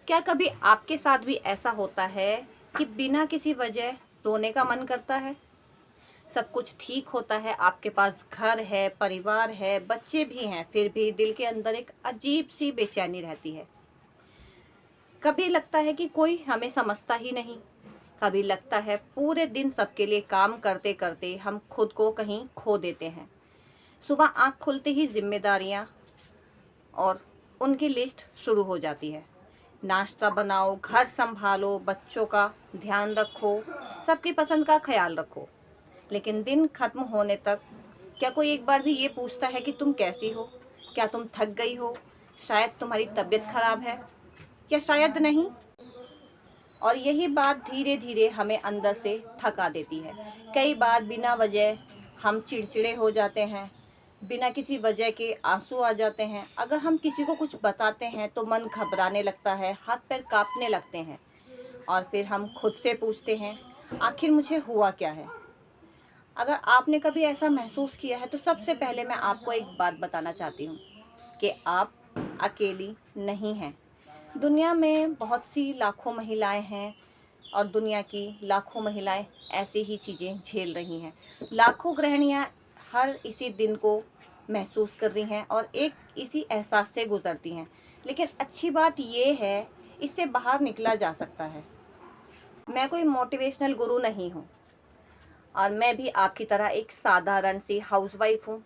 क्या कभी आपके साथ भी ऐसा होता है कि बिना किसी वजह रोने का मन करता है? सब कुछ ठीक होता है, आपके पास घर है, परिवार है, बच्चे भी हैं, फिर भी दिल के अंदर एक अजीब सी बेचैनी रहती है। कभी लगता है कि कोई हमें समझता ही नहीं, कभी लगता है पूरे दिन सबके लिए काम करते करते हम खुद को कहीं खो देते हैं। सुबह आँख खुलते ही जिम्मेदारियाँ और उनकी लिस्ट शुरू हो जाती है। नाश्ता बनाओ, घर संभालो, बच्चों का ध्यान रखो, सबकी पसंद का ख्याल रखो। लेकिन दिन खत्म होने तक क्या कोई एक बार भी ये पूछता है कि तुम कैसी हो? क्या तुम थक गई हो? शायद तुम्हारी तबीयत खराब है, या शायद नहीं। और यही बात धीरे धीरे हमें अंदर से थका देती है। कई बार बिना वजह हम चिड़चिड़े हो जाते हैं, बिना किसी वजह के आंसू आ जाते हैं। अगर हम किसी को कुछ बताते हैं तो मन घबराने लगता है, हाथ पैर कांपने लगते हैं। और फिर हम खुद से पूछते हैं, आखिर मुझे हुआ क्या है? अगर आपने कभी ऐसा महसूस किया है तो सबसे पहले मैं आपको एक बात बताना चाहती हूँ कि आप अकेली नहीं हैं। दुनिया में बहुत सी लाखों महिलाएं हैं, और दुनिया की लाखों महिलाएं ऐसी ही चीज़ें झेल रही हैं। लाखों गृहिणियां हर इसी दिन को महसूस कर रही हैं और एक इसी एहसास से गुजरती हैं। लेकिन अच्छी बात ये है, इससे बाहर निकला जा सकता है। मैं कोई मोटिवेशनल गुरु नहीं हूँ, और मैं भी आपकी तरह एक साधारण सी हाउसवाइफ हूँ।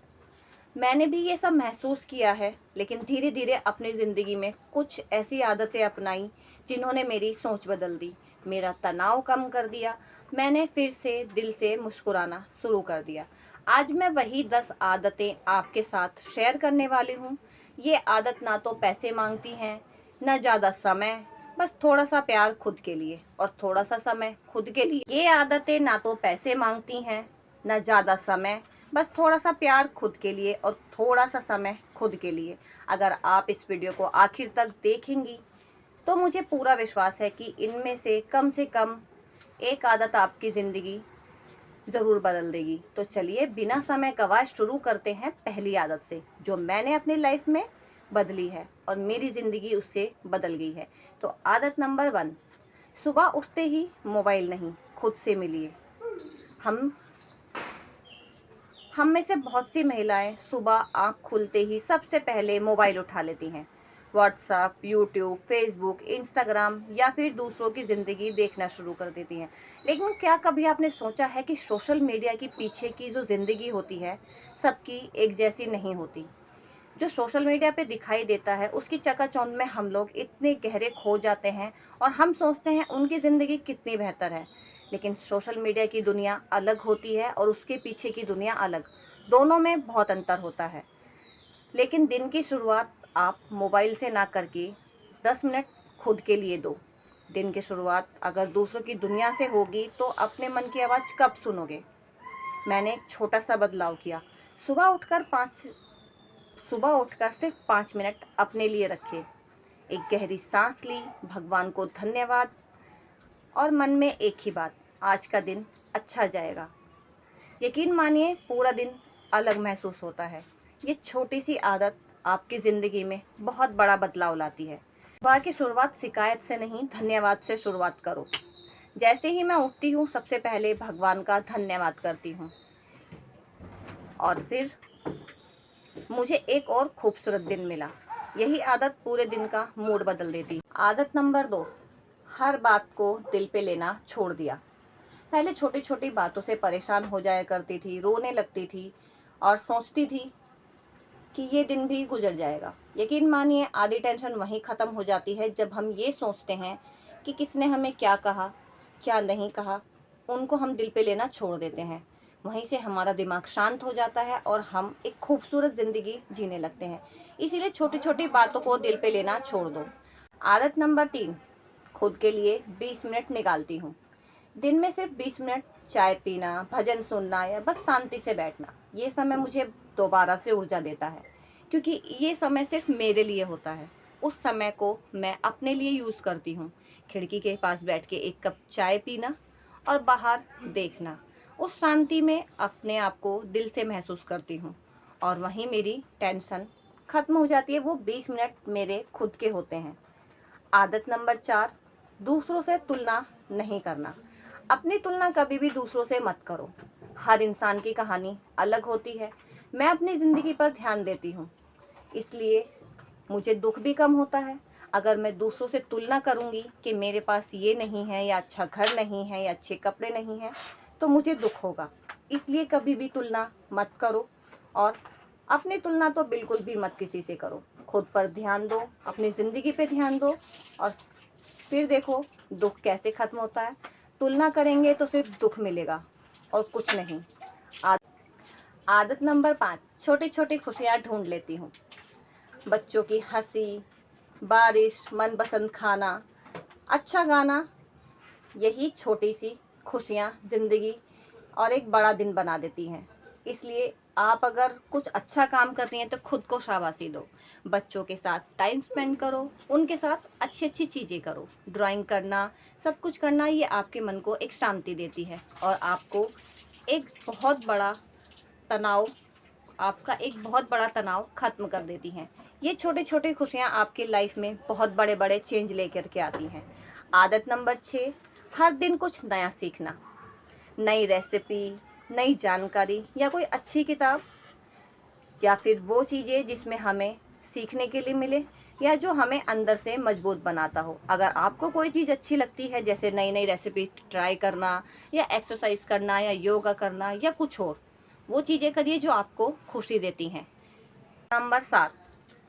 मैंने भी ये सब महसूस किया है, लेकिन धीरे धीरे अपनी ज़िंदगी में कुछ ऐसी आदतें अपनाई जिन्होंने मेरी सोच बदल दी, मेरा तनाव कम कर दिया। मैंने फिर से दिल से मुस्कुराना शुरू कर दिया। आज मैं वही 10 आदतें आपके साथ शेयर करने वाली हूँ। ये आदत ना तो पैसे मांगती हैं, ना ज़्यादा समय, बस थोड़ा सा प्यार खुद के लिए और थोड़ा सा समय खुद के लिए। ये आदतें ना तो पैसे मांगती हैं, ना ज़्यादा समय, बस थोड़ा सा प्यार खुद के लिए और थोड़ा सा समय खुद के लिए। अगर आप इस वीडियो को आखिर तक देखेंगी तो मुझे पूरा विश्वास है कि इनमें से कम एक आदत आपकी ज़िंदगी ज़रूर बदल देगी। तो चलिए बिना समय गवाए शुरू करते हैं पहली आदत से, जो मैंने अपनी लाइफ में बदली है और मेरी ज़िंदगी उससे बदल गई है। तो आदत नंबर 1, सुबह उठते ही मोबाइल नहीं, खुद से मिलिए। हम हम में से बहुत सी महिलाएं सुबह आंख खुलते ही सबसे पहले मोबाइल उठा लेती हैं। व्हाट्सएप, यूट्यूब, फेसबुक, इंस्टाग्राम या फिर दूसरों की ज़िंदगी देखना शुरू कर देती हैं। लेकिन क्या कभी आपने सोचा है कि सोशल मीडिया के पीछे की जो ज़िंदगी होती है, सबकी एक जैसी नहीं होती। जो सोशल मीडिया पे दिखाई देता है उसकी चकाचौंध में हम लोग इतने गहरे खो जाते हैं और हम सोचते हैं उनकी ज़िंदगी कितनी बेहतर है। लेकिन सोशल मीडिया की दुनिया अलग होती है और उसके पीछे की दुनिया अलग। दोनों में बहुत अंतर होता है। लेकिन दिन की शुरुआत आप मोबाइल से ना करके 10 मिनट खुद के लिए दो। दिन की शुरुआत अगर दूसरों की दुनिया से होगी तो अपने मन की आवाज़ कब सुनोगे? मैंने एक छोटा सा बदलाव किया। सुबह उठकर पाँच सुबह उठकर सिर्फ 5 मिनट अपने लिए रखे। एक गहरी सांस ली, भगवान को धन्यवाद, और मन में एक ही बात, आज का दिन अच्छा जाएगा। यकीन मानिए पूरा दिन अलग महसूस होता है। ये छोटी सी आदत आपकी ज़िंदगी में बहुत बड़ा बदलाव लाती है। सुबह की शुरुआत शिकायत से नहीं, धन्यवाद से शुरुआत करो। जैसे ही मैं उठती हूँ सबसे पहले भगवान का धन्यवाद करती हूँ, और फिर मुझे एक और खूबसूरत दिन मिला। यही आदत पूरे दिन का मूड बदल देती। आदत नंबर 2, हर बात को दिल पे लेना छोड़ दिया। पहले छोटी छोटी बातों से परेशान हो जाया करती थी, रोने लगती थी और सोचती थी कि ये दिन भी गुजर जाएगा। यकीन मानिए आधी टेंशन वहीं ख़त्म हो जाती है जब हम ये सोचते हैं कि किसने हमें क्या कहा, क्या नहीं कहा। उनको हम दिल पे लेना छोड़ देते हैं। वहीं से हमारा दिमाग शांत हो जाता है और हम एक खूबसूरत ज़िंदगी जीने लगते हैं। इसीलिए छोटी छोटी बातों को दिल पे लेना छोड़ दो। आदत नंबर 3, खुद के लिए 20 मिनट निकालती हूँ। दिन में सिर्फ 20 मिनट चाय पीना, भजन सुनना या बस शांति से बैठना, ये समय मुझे दोबारा से ऊर्जा देता है। क्योंकि ये समय सिर्फ मेरे लिए होता है। उस समय को मैं अपने लिए यूज़ करती हूँ। खिड़की के पास बैठ के एक कप चाय पीना और बाहर देखना, उस शांति में अपने आप को दिल से महसूस करती हूँ और वहीं मेरी टेंशन ख़त्म हो जाती है। वो 20 मिनट मेरे खुद के होते हैं। आदत नंबर 4, दूसरों से तुलना नहीं करना। अपनी तुलना कभी भी दूसरों से मत करो। हर इंसान की कहानी अलग होती है। मैं अपनी ज़िंदगी पर ध्यान देती हूँ, इसलिए मुझे दुख भी कम होता है। अगर मैं दूसरों से तुलना करूँगी कि मेरे पास ये नहीं है, या अच्छा घर नहीं है, या अच्छे कपड़े नहीं हैं, तो मुझे दुख होगा। इसलिए कभी भी तुलना मत करो, और अपनी तुलना तो बिल्कुल भी मत किसी से करो। खुद पर ध्यान दो, अपनी ज़िंदगी पे ध्यान दो, और फिर देखो दुख कैसे ख़त्म होता है। तुलना करेंगे तो सिर्फ दुख मिलेगा और कुछ नहीं। आदत नंबर 5, छोटी छोटी खुशियाँ ढूंढ लेती हूँ। बच्चों की हंसी, बारिश, मनपसंद खाना, अच्छा गाना, यही छोटी सी खुशियाँ ज़िंदगी और एक बड़ा दिन बना देती हैं। इसलिए आप अगर कुछ अच्छा काम कर रही हैं तो खुद को शाबाशी दो। बच्चों के साथ टाइम स्पेंड करो, उनके साथ अच्छी अच्छी चीज़ें करो। ड्राइंग करना, सब कुछ करना, ये आपके मन को एक शांति देती है और आपको एक बहुत बड़ा तनाव आपका एक बहुत बड़ा तनाव ख़त्म कर देती हैं। ये छोटे छोटे खुशियाँ आपकी लाइफ में बहुत बड़े बड़े चेंज लेकर के आती हैं। आदत नंबर 6, हर दिन कुछ नया सीखना। नई रेसिपी, नई जानकारी, या कोई अच्छी किताब, या फिर वो चीज़ें जिसमें हमें सीखने के लिए मिले, या जो हमें अंदर से मजबूत बनाता हो। अगर आपको कोई चीज़ अच्छी लगती है, जैसे नई नई रेसिपी ट्राई करना, या एक्सरसाइज करना, या योगा करना, या कुछ और, वो चीज़ें करिए जो आपको खुशी देती हैं। नंबर 7,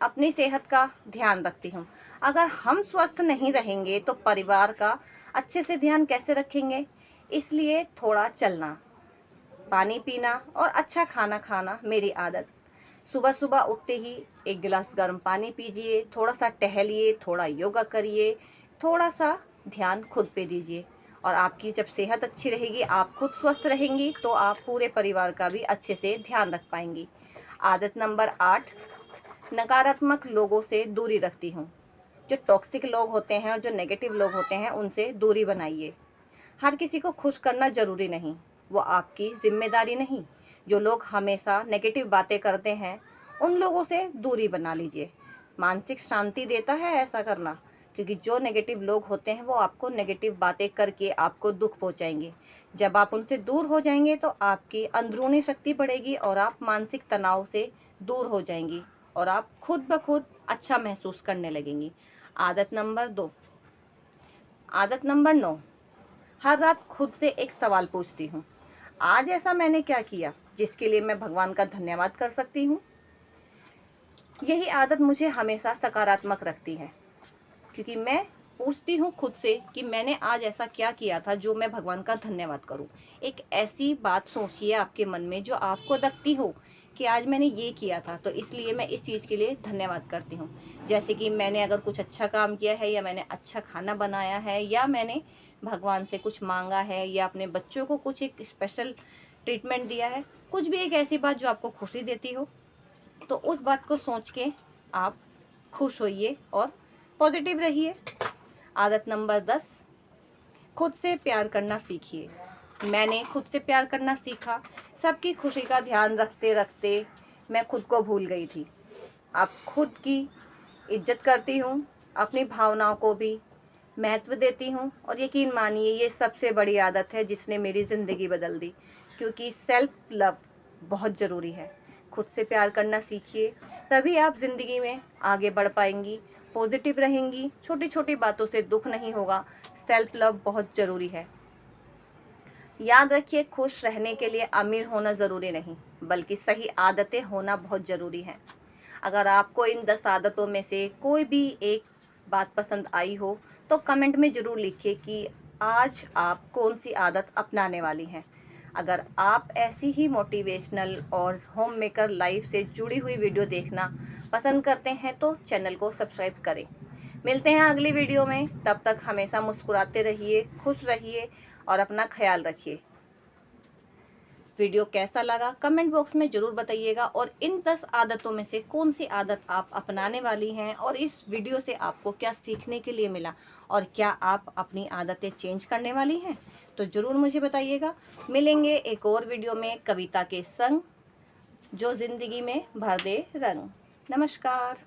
अपनी सेहत का ध्यान रखती हूँ। अगर हम स्वस्थ नहीं रहेंगे तो परिवार का अच्छे से ध्यान कैसे रखेंगे। इसलिए थोड़ा चलना, पानी पीना और अच्छा खाना खाना मेरी आदत। सुबह सुबह उठते ही एक गिलास गर्म पानी पीजिए, थोड़ा सा टहलिए, थोड़ा योगा करिए, थोड़ा सा ध्यान खुद पे दीजिए। और आपकी जब सेहत अच्छी रहेगी, आप खुद स्वस्थ रहेंगी, तो आप पूरे परिवार का भी अच्छे से ध्यान रख पाएंगी। आदत नंबर 8, नकारात्मक लोगों से दूरी रखती हूँ। जो टॉक्सिक लोग होते हैं और जो नेगेटिव लोग होते हैं, उनसे दूरी बनाइए। हर किसी को खुश करना ज़रूरी नहीं, वो आपकी जिम्मेदारी नहीं। जो लोग हमेशा नेगेटिव बातें करते हैं, उन लोगों से दूरी बना लीजिए। मानसिक शांति देता है ऐसा करना, क्योंकि जो नेगेटिव लोग होते हैं वो आपको नेगेटिव बातें करके आपको दुख पहुंचाएंगे। जब आप उनसे दूर हो जाएंगे तो आपकी अंदरूनी शक्ति बढ़ेगी और आप मानसिक तनाव से दूर हो जाएंगी और आप खुद ब खुद अच्छा महसूस करने लगेंगी। आदत नंबर 2, आदत नंबर 9, हर रात खुद से एक सवाल पूछती हूँ। आज ऐसा मैंने क्या किया जिसके लिए मैं भगवान का धन्यवाद कर सकती हूँ। यही आदत मुझे हमेशा सकारात्मक रखती है, क्योंकि मैं पूछती हूँ खुद से कि मैंने आज ऐसा क्या किया था जो मैं भगवान का धन्यवाद करूँ। एक ऐसी बात सोचिए आपके मन में जो आपको लगती हो कि आज मैंने ये किया था, तो इसलिए मैं इस चीज़ के लिए धन्यवाद करती हूँ। जैसे कि मैंने अगर कुछ अच्छा काम किया है, या मैंने अच्छा खाना बनाया है, या मैंने भगवान से कुछ मांगा है, या अपने बच्चों को कुछ एक स्पेशल ट्रीटमेंट दिया है, कुछ भी एक ऐसी बात जो आपको खुशी देती हो, तो उस बात को सोच के आप खुश होइए और पॉजिटिव रहिए। आदत नंबर 10, खुद से प्यार करना सीखिए। मैंने खुद से प्यार करना सीखा। सबकी खुशी का ध्यान रखते रखते मैं खुद को भूल गई थी। अब खुद की इज्जत करती हूँ, अपनी भावनाओं को भी महत्व देती हूँ, और यकीन मानिए ये सबसे बड़ी आदत है जिसने मेरी ज़िंदगी बदल दी, क्योंकि सेल्फ लव बहुत ज़रूरी है। खुद से प्यार करना सीखिए, तभी आप ज़िंदगी में आगे बढ़ पाएंगी, पॉजिटिव रहेंगी, छोटी छोटी बातों से दुख नहीं होगा। सेल्फ लव बहुत ज़रूरी है। याद रखिए, खुश रहने के लिए अमीर होना ज़रूरी नहीं, बल्कि सही आदतें होना बहुत ज़रूरी है। अगर आपको इन 10 आदतों में से कोई भी एक बात पसंद आई हो तो कमेंट में ज़रूर लिखिए कि आज आप कौन सी आदत अपनाने वाली हैं। अगर आप ऐसी ही मोटिवेशनल और होम मेकर लाइफ से जुड़ी हुई वीडियो देखना पसंद करते हैं तो चैनल को सब्सक्राइब करें। मिलते हैं अगली वीडियो में, तब तक हमेशा मुस्कुराते रहिए, खुश रहिए और अपना ख्याल रखिए। वीडियो कैसा लगा कमेंट बॉक्स में ज़रूर बताइएगा, और इन 10 आदतों में से कौन सी आदत आप अपनाने वाली हैं, और इस वीडियो से आपको क्या सीखने के लिए मिला, और क्या आप अपनी आदतें चेंज करने वाली हैं, तो ज़रूर मुझे बताइएगा। मिलेंगे एक और वीडियो में कविता के संग, जो ज़िंदगी में भर दे रंग। नमस्कार।